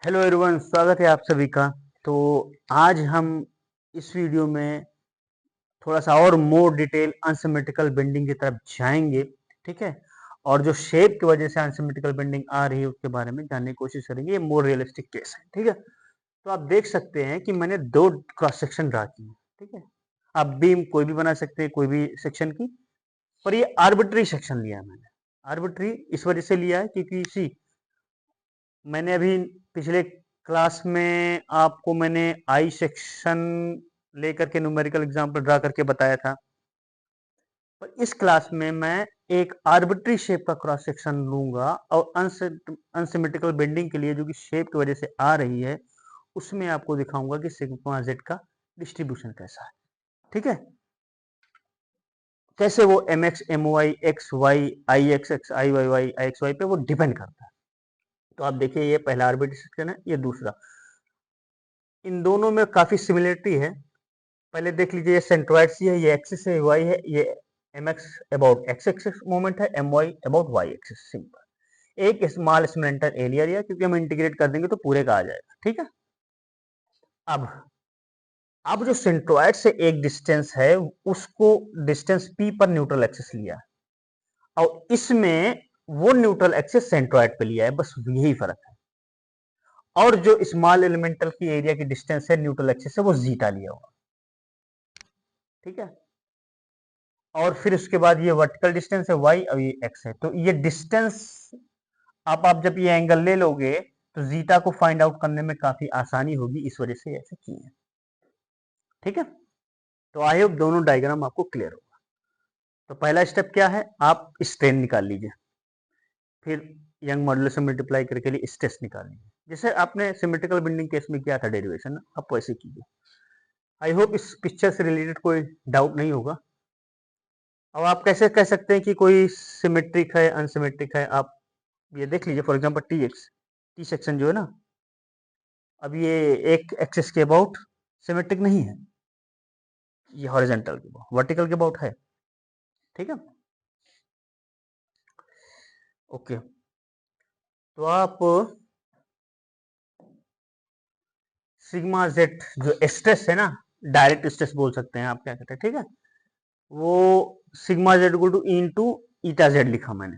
Hello everyone, स्वागत है आप सभी का। तो आज हम इस वीडियो में थोड़ा सा और मोर डिटेल अनसिमेट्रिकल बेंडिंग की तरफ जाएंगे। ठीक है। और जो शेप की वजह से अनसिमेट्रिकल बेंडिंग आ रही है उसके बारे में जानने की कोशिश करेंगे। ये मोर रियलिस्टिक केस है। ठीक है। तो आप देख सकते हैं कि मैंने दो क्रॉस सेक्शन ड्रा किए हैं। ठीक है। आप बीम कोई भी बना सकते हैं, कोई भी सेक्शन की। पर ये आर्बिट्री सेक्शन लिया है मैंने। आर्बिट्री इस वजह से लिया है क्योंकि सी मैंने अभी पिछले क्लास में आपको मैंने आई सेक्शन लेकर के न्यूमेरिकल एग्जांपल ड्रा करके बताया था। पर इस क्लास में मैं एक आर्बिट्री शेप का क्रॉस सेक्शन लूंगा और अनसिमेट्रिकल बेंडिंग के लिए जो कि शेप की वजह से आ रही है उसमें आपको दिखाऊंगा कि सिग्मा जेड का डिस्ट्रीब्यूशन कैसा है। ठीक है। कैसे वो M x M y x y I x x I y y I x y पे वो डिपेंड करता है। तो आप देखिए ये पहला आर्बिट्री सेक्शन है, ये दूसरा। इन दोनों में काफी सिमिलरिटी है। पहले देख लीजिए, ये सेंट्रोइड सी है, ये एक्सिस है वाई है, ये M x about x axis moment है, M y about y axis. Simple. एक स्मॉल सिमेंटर एरिया लिया क्योंकि हम इंटीग्रेट कर देंगे तो पूरे का आ जाएगा। ठीक है। अब अब जो सेंट्रोइड से एक डिस्टेंस है उसको डिस्टेंस पी पर न्यूट्रल एक्सिस लिया और इसमें वो न्यूट्रल एक्सिस सेंट्रोइड पे लिया है, बस यही फर्क है। और जो स्मॉल एलिमेंटल की एरिया की डिस्टेंस है न्यूट्रल एक्सिस से वो जीटा लिया हुआ। ठीक है। और फिर उसके बाद ये वर्टिकल डिस्टेंस है y और ये x है। तो ये डिस्टेंस आप जब ये एंगल ले लोगे तो जीटा को फाइंड आउट करने में काफी आसानी होगी, इस वजह से ऐसे किए हैं। ठीक है। तो आई होप दोनों डायग्राम आपको क्लियर होगा। तो पहला स्टेप क्या है, आप स्ट्रेन निकाल लीजिए। फिर यंग मॉड्यूलस से मल्टीप्लाई करके लिए स्ट्रेस निकाल लीजिए, जैसे आपने सिमेट्रिकल बेंडिंग केस में किया था डेरिवेशन, आप वैसे कीजिए। आई होप इस पिक्चर से रिलेटेड कोई डाउट नहीं होगा। अब आप कैसे कह सकते हैं कि कोई सिमेट्रिक है अनसिमेट्रिक है। आप ये देख लीजिए, फॉर एग्जांपल टी सेक्शन जो है ना, अब ये एक एक्सिस के अबाउट सिमेट्रिक नहीं है, ये हॉरिजॉन्टल के अबाउट वर्टिकल के अबाउट है। ठीक है। ओके। तो आप सिग्मा जेड जो स्ट्रेस है ना, डायरेक्ट स्ट्रेस बोल सकते हैं आप, क्या कहते हैं। ठीक है। वो sigma Z equal two into eta Z लिखा मैंने।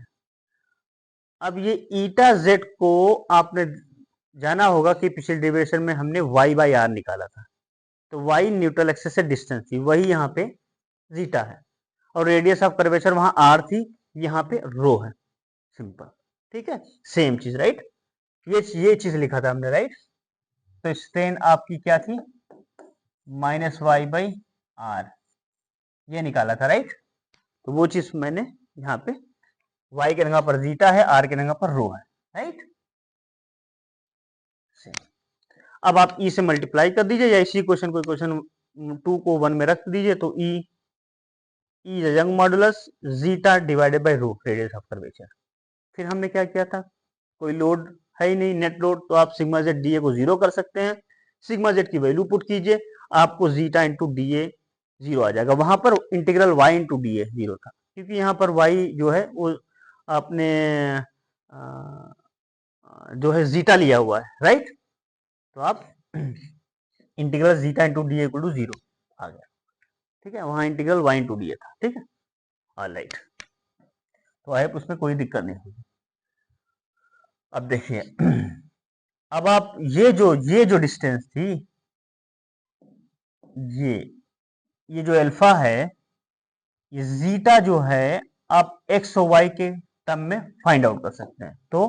अब ये ईटा जेड को आपने जाना होगा कि पिछले डेरिवेशन में हमने वाई बाई आर निकाला था। तो y न्यूट्रल एक्सिस से डिस्टेंस थी, वही यहाँ पे जीटा है। और रेडियस ऑफ कर्वेचर वहां r थी, यहाँ पे रो है। सिंपल। ठीक है। सेम चीज, राइट। ये चीज लिखा था हमने, राइट। तो स्ट्रेन आपकी क्या थी, माइनस वाई बाई आर, ये निकाला था, राइट। तो वो चीज मैंने यहाँ पे y के जगह पर जीटा है, r के जगह पर रो है, राइट। अब आप e से मल्टीप्लाई कर दीजिए या इसी क्वेश्चन को क्वेश्चन 2 को 1 में रख दीजिए। तो e young modulus zeta divided by rho, radius of curvature. फिर हमने क्या किया था, कोई लोड है ही नहीं, नेट लोड, तो आप सिग्मा जेड डी ए को जीरो कर सकते हैं। सिग्मा जेड की वैल्यू पुट कीजिए, आपको zeta into d A zero आ जाएगा। वहां पर integral y into d A zero था क्योंकि यहाँ पर वाई जो है वो आपने जो है जीटा लिया हुआ है, राइट। तो आप integral zeta into d equal to zero आ गया। ठीक है। वहां इंटीग्रल वाई इंटू डी था। ठीक है। ऑलराइट। तो आई उसमें कोई दिक्कत नहीं होगी। अब देखिए, अब आप ये जो डिस्टेंस थी, ये ये जो अल्फा है, ये जीटा जो है आप एक्स और वाई के टर्म में फाइंड आउट कर सकते हैं। तो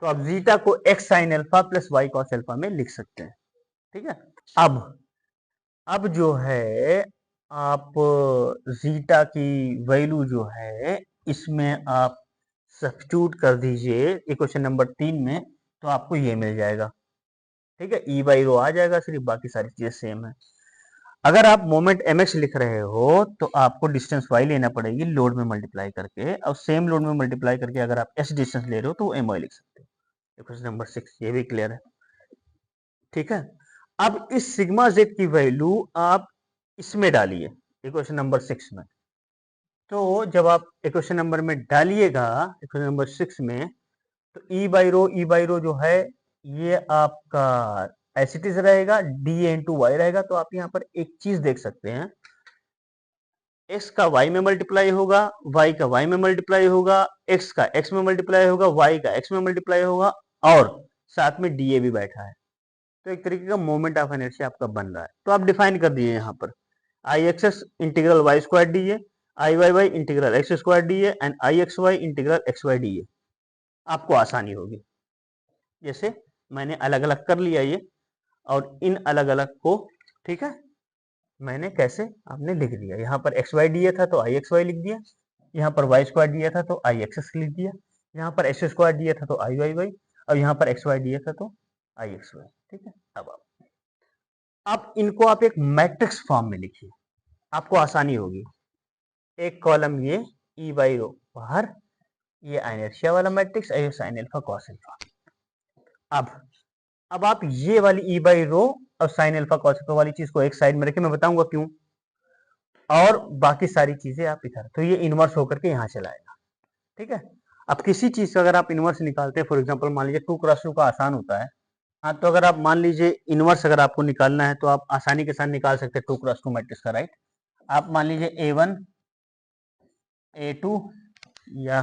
आप जीटा को x sine alpha plus y cos alpha में लिख सकते हैं। ठीक है। अब अब जो है आप जीटा की वैल्यू जो है इसमें आप सब्स्टिट्यूट कर दीजिए इक्वेशन नंबर 3 में, तो आपको ये मिल जाएगा। ठीक है। ई बाई रो आ जाएगा, सिर्फ बाकी सारी चीजें सेम है। अगर आप मोमेंट एम एक्स लिख रहे हो तो आपको डिस्टेंस वाई लेना पड़ेगी लोड में मल्टीप्लाई करके, और सेम लोड में मल्टीप्लाई करके अगर आप एस डिस्टेंस ले रहे हो तो एम वाई लिख सकते हो। इक्वेशन नंबर 6 ये भी क्लियर है। ठीक है। अब इस सिग्मा जेड की वैल्यू आप इसमें डालिए, इक्वेशन नंबर 6 में। तो जब आप इक्वेशन नंबर में डालिएगा, इक्वेशन नंबर 6 में, तो ई बाई रो जो है ये आपका एज इट इज रहेगा, डी ए इंटू वाई रहेगा। तो आप यहाँ पर एक चीज देख सकते हैं, x का y में मल्टीप्लाई होगा, y का y में मल्टीप्लाई होगा, x का x में मल्टीप्लाई होगा, y का x में मल्टीप्लाई होगा, और साथ में dA भी बैठा है। तो एक तरीके का मोमेंट ऑफ इनर्शिया आपका बन रहा है। तो आप डिफाइन कर दिए यहाँ पर I x s integral y square d A, I y y integral x square d A and I x y integral x y d A. आपको आसानी होगी, जैसे मैंने अलग अलग कर लिया ये, और इन अलग अलग को, ठीक है, मैंने कैसे आपने लिख दिया। यहाँ पर एक्स वाई दिया था तो आई एक्स वाई लिख दिया, यहाँ पर वाई स्क्वायर दिया था तो आई एक्स एस लिख दिया, यहाँ पर एक्स स्क्वायर दिया था तो आई वाई वाई, और यहाँ पर एक्स वाई दिया था तो आई एक्स वाई। ठीक है, अब इनको आप एक मैट्रिक्स फॉर्म में लिखिए, आपको आसानी होगी। एक कॉलम ये ई बाई रो बाहर, ये इनर्शिया वाला मैट्रिक्स, ये साइन अल्फा कॉस अल्फा। अब आप ये वाली ई बाई रो और साइन अल्फा कॉस अल्फा वाली चीज को एक साइड में रखें, मैं बताऊंगा क्यों, और बाकी सारी चीजें आप इधर, तो ये इनवर्स होकर के यहाँ चला आएगा। ठीक है, अब किसी चीज का अगर आप इनवर्स निकालते हैं, फॉर एग्जांपल मान लीजिए 2 क्रॉस 2 का आसान होता है, हाँ, तो अगर आप मान लीजिए इनवर्स अगर आपको निकालना है तो आप आसानी के साथ निकाल सकते हैं 2 क्रॉस 2 मैट्रिक्स का, राइट। आप मान लीजिए A1 A2 या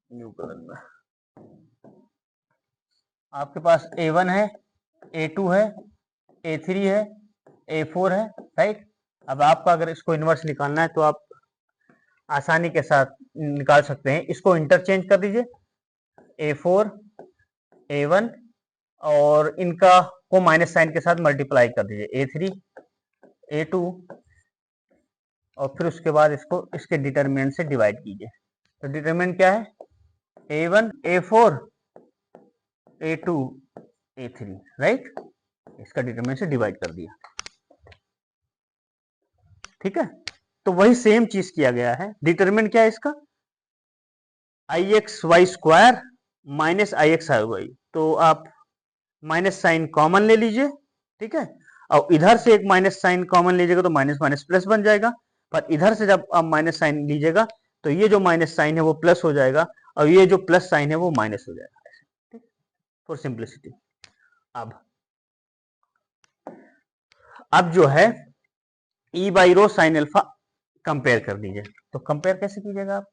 न्यू कलर में आपके पास A1 है, A2 है, A3 है, A4 है, राइट। अब आपका अगर इसको इनवर्स निकालना है तो आप आसानी के साथ निकाल सकते हैं। इसको इंटरचेंज कर दीजिए, A4 A1, और इनका को माइनस साइन के साथ मल्टीप्लाई कर दीजिए, A3 A2, और फिर उसके बाद इसको इसके डिटरमिनेंट से डिवाइड कीजिए। तो डिटरमिनेंट क्या है, A1 A4 A2 A3, right. इसका डिटरमिनेंट से डिवाइड कर दिया। ठीक है, तो वही सेम चीज किया गया है। डिटरमिनेंट क्या है इसका, आई x Y square minus I x I Y. तो आप माइनस साइन कॉमन ले लीजिए, ठीक है, और इधर से एक माइनस साइन कॉमन लीजिएगा तो माइनस माइनस प्लस बन जाएगा। पर इधर से जब आप माइनस साइन लीजिएगा तो ये जो माइनस साइन है वो प्लस हो जाएगा, और ये जो प्लस साइन है वो माइनस हो जाएगा, ठीक, फॉर सिंप्लिसिटी। अब जो है E by rho sine alpha compare कर दीजिए। तो कंपेयर कैसे कीजिएगा आप,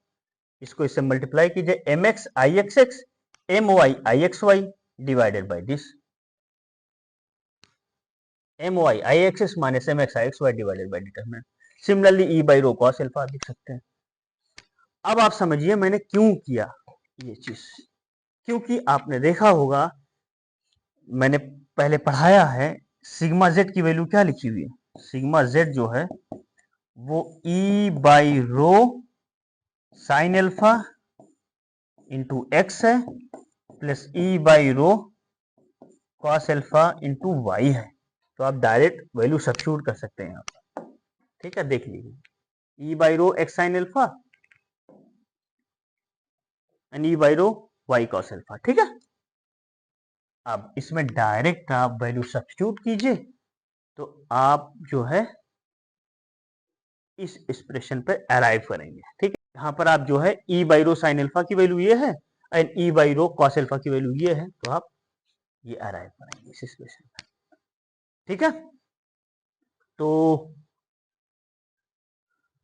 इसको इससे मल्टीप्लाई कीजिए, M x I x x M y I x y divided by this, M y I x x minus M x I x y divided by determinant. Similarly E by rho cos alpha लिख सकते हैं। अब आप समझिए मैंने क्यों किया ये चीज, क्योंकि आपने देखा होगा, मैंने पहले पढ़ाया है, सिग्मा जेड की वैल्यू क्या लिखी हुई है, सिग्मा जेड जो है वो e by rho sine alpha into x है, plus e by rho cos alpha into y है। तो आप डायरेक्ट वैल्यू सब्स्टिट्यूट कर सकते हैं यहाँ पर। ठीक है, देख लीजिए, E by rho x sine alpha and E by rho y cos alpha. ठीक है, अब इसमें डायरेक्ट आप वैल्यू सब्स्टिट्यूट कीजिए तो आप जो है इस एक्सप्रेशन पे अराइव करेंगे। ठीक है, यहाँ पर आप जो है E by rho sine alpha की वैल्यू ये है and E by rho cos alpha की वैल्यू ये है, तो आप ये अराइव करेंगे इस एक्सप्रेशन पे। ठीक है, तो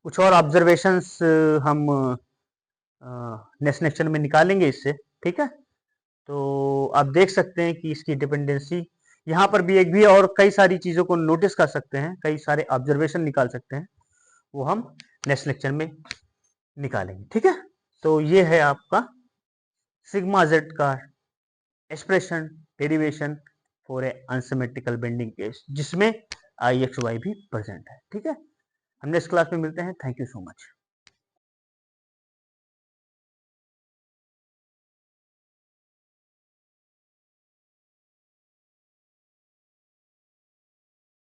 कुछ और ऑब्जर्वेशंस हम नेक्स्ट लेक्चर में निकालेंगे इससे। ठीक है, तो आप देख सकते हैं कि इसकी डिपेंडेंसी यहाँ पर भी एक भी, और कई सारी चीजों को नोटिस कर सकते हैं, कई सारे ऑब्जर्वेशन निकाल सकते हैं, वो हम नेक्स्ट लेक्चर में निकालेंगे। ठीक है, तो ये है आपका सिग्मा जेड का expression derivation for a unsymmetrical bending case, जिसमें आई एक्स वाई भी प्रेजेंट है। ठीक है, हम नेक्स्ट क्लास में मिलते हैं। Thank you so much.